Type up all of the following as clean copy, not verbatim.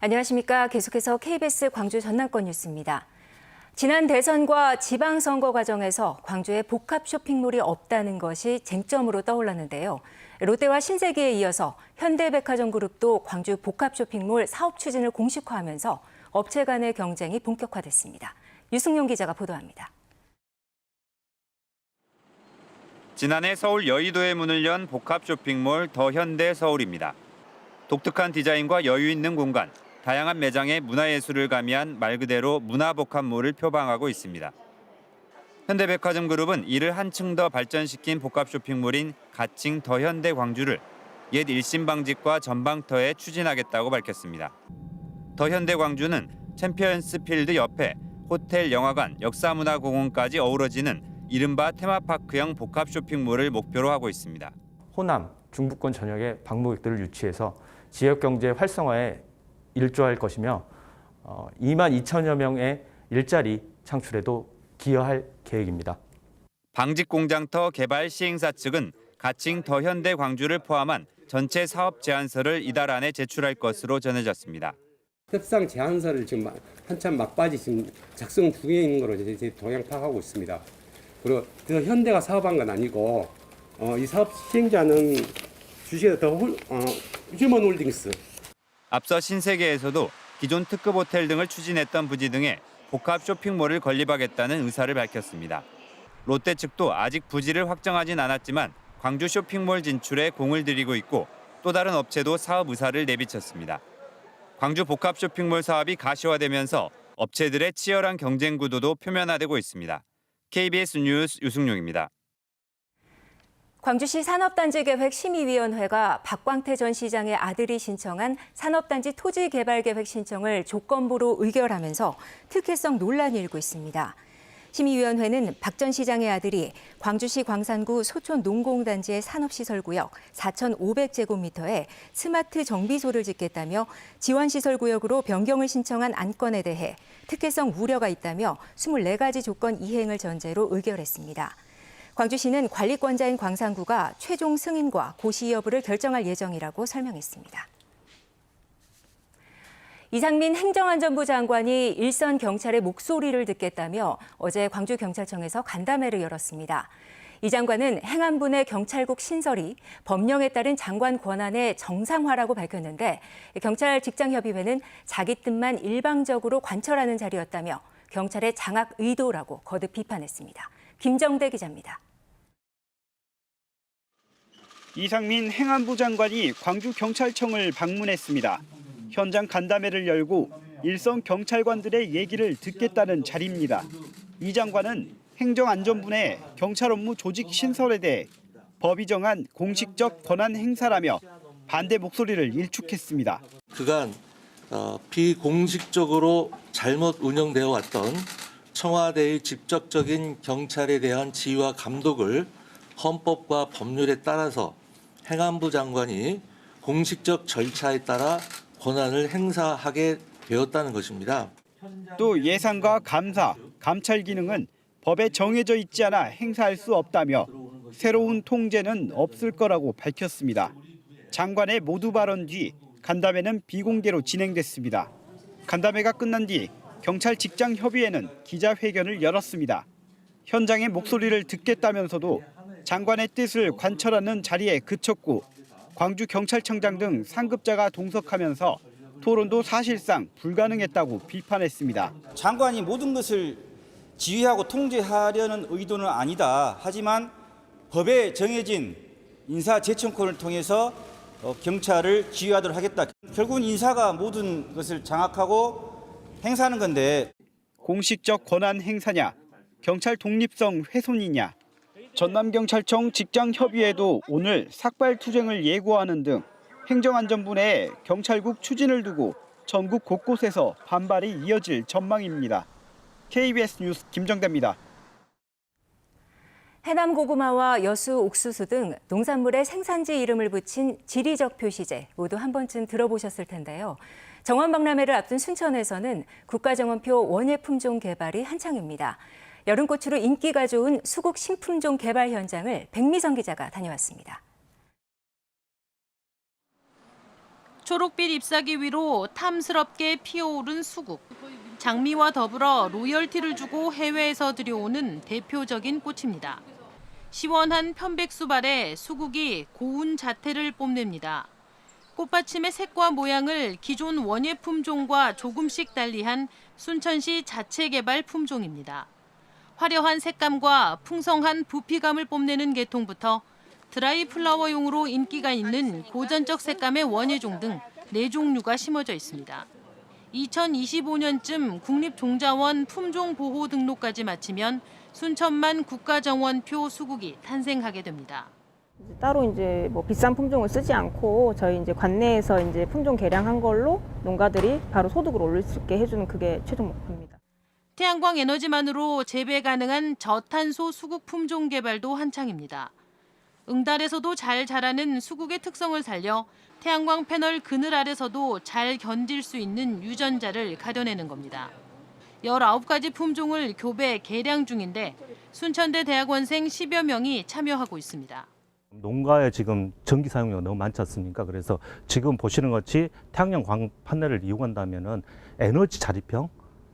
안녕하십니까. 계속해서 KBS 광주 전남권 뉴스입니다. 지난 대선과 지방선거 과정에서 광주에 복합 쇼핑몰이 없다는 것이 쟁점으로 떠올랐는데요. 롯데와 신세계에 이어서 현대백화점그룹도 광주 복합 쇼핑몰 사업 추진을 공식화하면서 업체 간의 경쟁이 본격화됐습니다. 유승용 기자가 보도합니다. 지난해 서울 여의도에 문을 연 복합 쇼핑몰 더 현대 서울입니다. 독특한 디자인과 여유 있는 공간, 다양한 매장에 문화예술을 가미한 말 그대로 문화복합몰을 표방하고 있습니다. 현대백화점그룹은 이를 한층 더 발전시킨 복합 쇼핑몰인 가칭 더 현대 광주를 옛 일신방직과 전방터에 추진하겠다고 밝혔습니다. 더 현대 광주는 챔피언스 필드 옆에 호텔, 영화관, 역사문화공원까지 어우러지는 이른바 테마파크형 복합 쇼핑몰을 목표로 하고 있습니다. 호남, 중부권 전역의 방문객들을 유치해서 지역경제 활성화에 일조할 것이며 2만 2천여 명의 일자리 창출에도 기여할 계획입니다. 방직공장터 개발 시행사 측은 가칭 더 현대 광주를 포함한 전체 사업 제안서를 이달 안에 제출할 것으로 전해졌습니다. 협상 제안서를 지금 한참 막바지 지금 작성 중에 있는 거로 이제 동향 파악하고 있습니다. 그리고 더 현대가 사업한 건 아니고 이 사업 시행자는 주식회사 휴먼 홀딩스. 앞서 신세계에서도 기존 특급 호텔 등을 추진했던 부지 등에 복합 쇼핑몰을 건립하겠다는 의사를 밝혔습니다. 롯데 측도 아직 부지를 확정하진 않았지만 광주 쇼핑몰 진출에 공을 들이고 있고 또 다른 업체도 사업 의사를 내비쳤습니다. 광주 복합 쇼핑몰 사업이 가시화되면서 업체들의 치열한 경쟁 구도도 표면화되고 있습니다. KBS 뉴스 유승용입니다. 광주시 산업단지계획심의위원회가 박광태 전 시장의 아들이 신청한 산업단지 토지개발계획 신청을 조건부로 의결하면서 특혜성 논란이 일고 있습니다. 심의위원회는 박 전 시장의 아들이 광주시 광산구 소촌 농공단지의 산업시설구역 4,500제곱미터에 스마트 정비소를 짓겠다며 지원시설구역으로 변경을 신청한 안건에 대해 특혜성 우려가 있다며 24가지 조건 이행을 전제로 의결했습니다. 광주시는 관리권자인 광산구가 최종 승인과 고시 여부를 결정할 예정이라고 설명했습니다. 이상민 행정안전부 장관이 일선 경찰의 목소리를 듣겠다며 어제 광주경찰청에서 간담회를 열었습니다. 이 장관은 행안부 내 경찰국 신설이 법령에 따른 장관 권한의 정상화라고 밝혔는데 경찰 직장협의회는 자기 뜻만 일방적으로 관철하는 자리였다며 경찰의 장악 의도라고 거듭 비판했습니다. 김정대 기자입니다. 이상민 행안부 장관이 광주경찰청을 방문했습니다. 현장 간담회를 열고 일선 경찰관들의 얘기를 듣겠다는 자리입니다. 이 장관은 행정안전부 내 경찰 업무 조직 신설에 대해 법이 정한 공식적 권한 행사라며 반대 목소리를 일축했습니다. 그간 비공식적으로 잘못 운영되어 왔던 청와대의 직접적인 경찰에 대한 지휘와 감독을 헌법과 법률에 따라서 행안부 장관이 공식적 절차에 따라 권한을 행사하게 되었다는 것입니다. 또 예산과 감사, 감찰 기능은 법에 정해져 있지 않아 행사할 수 없다며 새로운 통제는 없을 거라고 밝혔습니다. 장관의 모두 발언 뒤 간담회는 비공개로 진행됐습니다. 간담회가 끝난 뒤 경찰 직장협의회는 기자회견을 열었습니다. 현장의 목소리를 듣겠다면서도 장관의 뜻을 관철하는 자리에 그쳤고 광주경찰청장 등 상급자가 동석하면서 토론도 사실상 불가능했다고 비판했습니다. 장관이 모든 것을 지휘하고 통제하려는 의도는 아니다. 하지만 법에 정해진 인사 재청권을 통해서 경찰을 지휘하도록 하겠다. 결국은 인사가 모든 것을 장악하고 행사하는 건데. 공식적 권한 행사냐, 경찰 독립성 훼손이냐. 전남경찰청 직장협의회도 오늘 삭발투쟁을 예고하는 등 행정안전부 내 경찰국 추진을 두고 전국 곳곳에서 반발이 이어질 전망입니다. KBS 뉴스 김정대입니다. 해남 고구마와 여수, 옥수수 등 농산물의 생산지 이름을 붙인 지리적 표시제 모두 한 번쯤 들어보셨을 텐데요. 정원박람회를 앞둔 순천에서는 국가정원표 원예품종 개발이 한창입니다. 여름꽃으로 인기가 좋은 수국 신품종 개발 현장을 백미성 기자가 다녀왔습니다. 초록빛 잎사귀 위로 탐스럽게 피어오른 수국. 장미와 더불어 로열티를 주고 해외에서 들여오는 대표적인 꽃입니다. 시원한 편백수발에 수국이 고운 자태를 뽐냅니다. 꽃받침의 색과 모양을 기존 원예 품종과 조금씩 달리한 순천시 자체 개발 품종입니다. 화려한 색감과 풍성한 부피감을 뽐내는 계통부터 드라이 플라워용으로 인기가 있는 고전적 색감의 원예종 등 4종류가 심어져 있습니다. 2025년쯤 국립종자원 품종보호 등록까지 마치면 순천만 국가정원표 수국이 탄생하게 됩니다. 따로 이제 뭐 비싼 품종을 쓰지 않고 저희 이제 관내에서 이제 품종 개량한 걸로 농가들이 바로 소득을 올릴 수 있게 해주는 그게 최종 목표입니다. 태양광 에너지만으로 재배 가능한 저탄소 수국 품종 개발도 한창입니다. 응달에서도 잘 자라는 수국의 특성을 살려 태양광 패널 그늘 아래서도 잘 견딜 수 있는 유전자를 가려내는 겁니다. 19가지 품종을 교배 개량 중인데 순천대 대학원생 10여 명이 참여하고 있습니다. 농가에 지금 전기 사용료가 너무 많지 않습니까? 그래서 지금 보시는 것 같이 태양광 광 판넬을 이용한다면은 에너지 자립형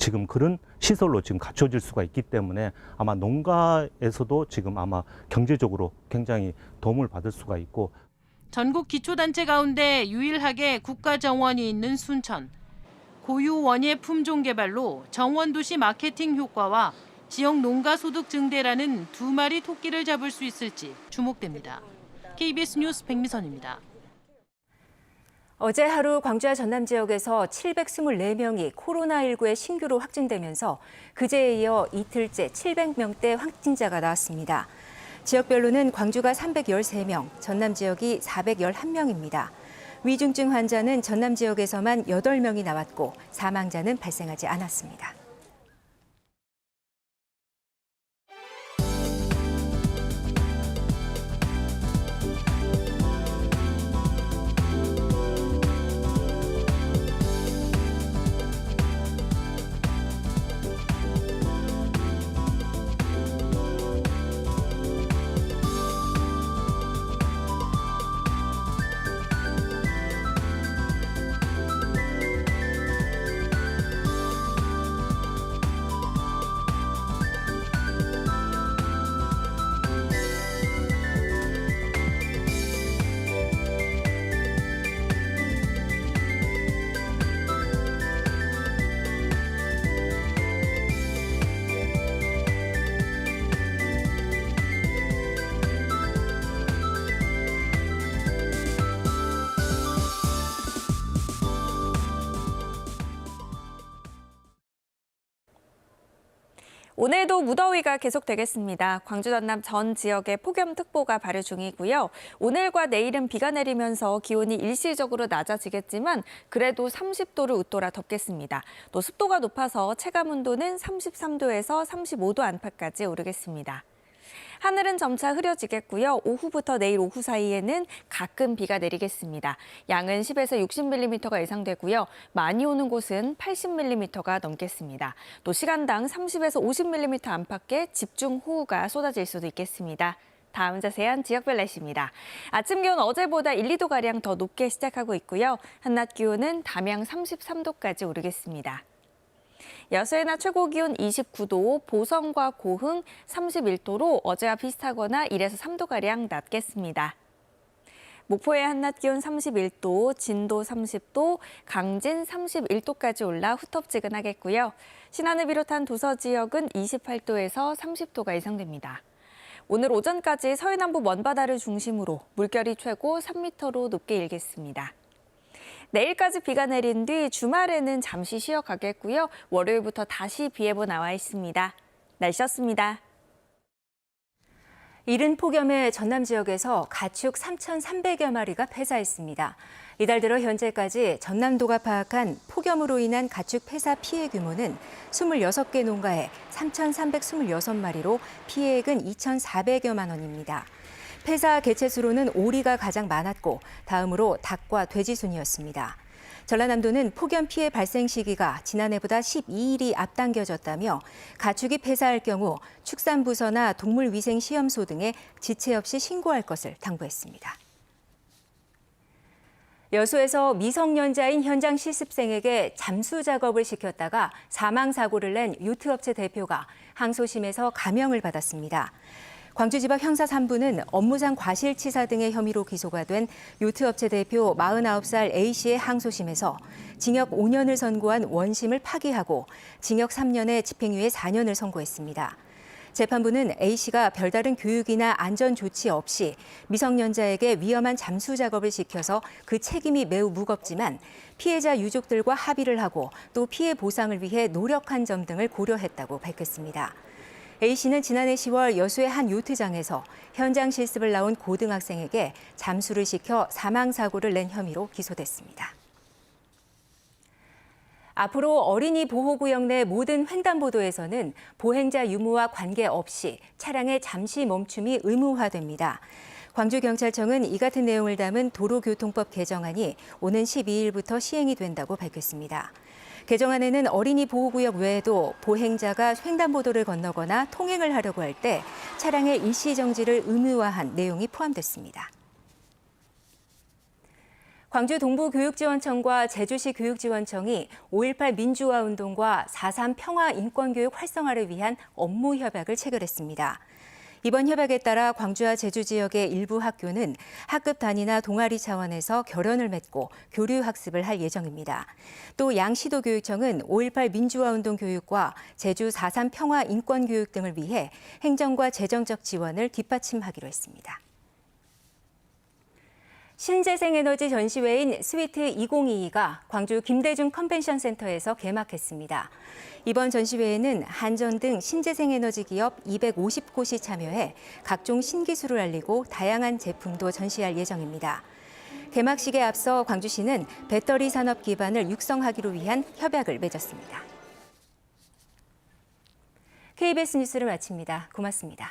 지금 그런 시설로 지금 갖춰질 수가 있기 때문에 아마 농가에서도 지금 아마 경제적으로 굉장히 도움을 받을 수가 있고. 전국 기초단체 가운데 유일하게 국가정원이 있는 순천. 고유 원예 품종 개발로 정원도시 마케팅 효과와 지역 농가 소득 증대라는 2마리 토끼를 잡을 수 있을지 주목됩니다. KBS 뉴스 백미선입니다. 어제 하루 광주와 전남 지역에서 724명이 코로나19에 신규로 확진되면서 그제에 이어 이틀째 700명대 확진자가 나왔습니다. 지역별로는 광주가 313명, 전남 지역이 411명입니다. 위중증 환자는 전남 지역에서만 8명이 나왔고 사망자는 발생하지 않았습니다. 오늘도 무더위가 계속되겠습니다. 광주 전남 전 지역에 폭염특보가 발효 중이고요. 오늘과 내일은 비가 내리면서 기온이 일시적으로 낮아지겠지만 그래도 30도를 웃돌아 덮겠습니다. 또 습도가 높아서 체감온도는 33도에서 35도 안팎까지 오르겠습니다. 하늘은 점차 흐려지겠고요. 오후부터 내일 오후 사이에는 가끔 비가 내리겠습니다. 양은 10에서 60mm가 예상되고요. 많이 오는 곳은 80mm가 넘겠습니다. 또 시간당 30에서 50mm 안팎의 집중호우가 쏟아질 수도 있겠습니다. 다음 자세한 지역별 날씨입니다. 아침 기온 어제보다 1, 2도가량 더 높게 시작하고 있고요. 한낮 기온은 담양 33도까지 오르겠습니다. 여수의 낮 최고 기온 29도, 보성과 고흥 31도로 어제와 비슷하거나 1에서 3도가량 낮겠습니다. 목포의 한낮 기온 31도, 진도 30도, 강진 31도까지 올라 후텁지근하겠고요. 신안을 비롯한 도서 지역은 28도에서 30도가 예상됩니다. 오늘 오전까지 서해남부 먼바다를 중심으로 물결이 최고 3m로 높게 일겠습니다. 내일까지 비가 내린 뒤 주말에는 잠시 쉬어가겠고요. 월요일부터 다시 비 예보 나와 있습니다. 날씨였습니다. 이른 폭염에 전남 지역에서 가축 3,300여 마리가 폐사했습니다. 이달 들어 현재까지 전남도가 파악한 폭염으로 인한 가축 폐사 피해 규모는 26개 농가에 3,326마리로 피해액은 2,400여만 원입니다. 폐사 개체수로는 오리가 가장 많았고 다음으로 닭과 돼지 순이었습니다. 전라남도는 폭염 피해 발생 시기가 지난해보다 12일이 앞당겨졌다며 가축이 폐사할 경우 축산부서나 동물위생시험소 등에 지체 없이 신고할 것을 당부했습니다. 여수에서 미성년자인 현장 실습생에게 잠수 작업을 시켰다가 사망 사고를 낸 요트업체 대표가 항소심에서 감형을 받았습니다. 광주지법 형사 3부는 업무상 과실치사 등의 혐의로 기소가 된 요트업체 대표 49살 A씨의 항소심에서 징역 5년을 선고한 원심을 파기하고 징역 3년에 집행유예 4년을 선고했습니다. 재판부는 A씨가 별다른 교육이나 안전 조치 없이 미성년자에게 위험한 잠수 작업을 시켜서 그 책임이 매우 무겁지만 피해자 유족들과 합의를 하고 또 피해 보상을 위해 노력한 점 등을 고려했다고 밝혔습니다. A씨는 지난해 10월 여수의 한 요트장에서 현장 실습을 나온 고등학생에게 잠수를 시켜 사망 사고를 낸 혐의로 기소됐습니다. 앞으로 어린이 보호구역 내 모든 횡단보도에서는 보행자 유무와 관계없이 차량의 잠시 멈춤이 의무화됩니다. 광주경찰청은 이 같은 내용을 담은 도로교통법 개정안이 오는 12일부터 시행이 된다고 밝혔습니다. 개정안에는 어린이 보호구역 외에도 보행자가 횡단보도를 건너거나 통행을 하려고 할 때 차량의 일시정지를 의무화한 내용이 포함됐습니다. 광주 동부교육지원청과 제주시 교육지원청이 5.18 민주화 운동과 4.3 평화 인권교육 활성화를 위한 업무 협약을 체결했습니다. 이번 협약에 따라 광주와 제주 지역의 일부 학교는 학급 단위나 동아리 차원에서 결연을 맺고 교류 학습을 할 예정입니다. 또 양시도교육청은 5.18 민주화 운동 교육과 제주 4.3 평화 인권교육 등을 위해 행정과 재정적 지원을 뒷받침하기로 했습니다. 신재생에너지 전시회인 스위트 2022가 광주 김대중 컨벤션 센터에서 개막했습니다. 이번 전시회에는 한전 등 신재생에너지 기업 250곳이 참여해 각종 신기술을 알리고 다양한 제품도 전시할 예정입니다. 개막식에 앞서 광주시는 배터리 산업 기반을 육성하기로 위한 협약을 맺었습니다. KBS 뉴스를 마칩니다. 고맙습니다.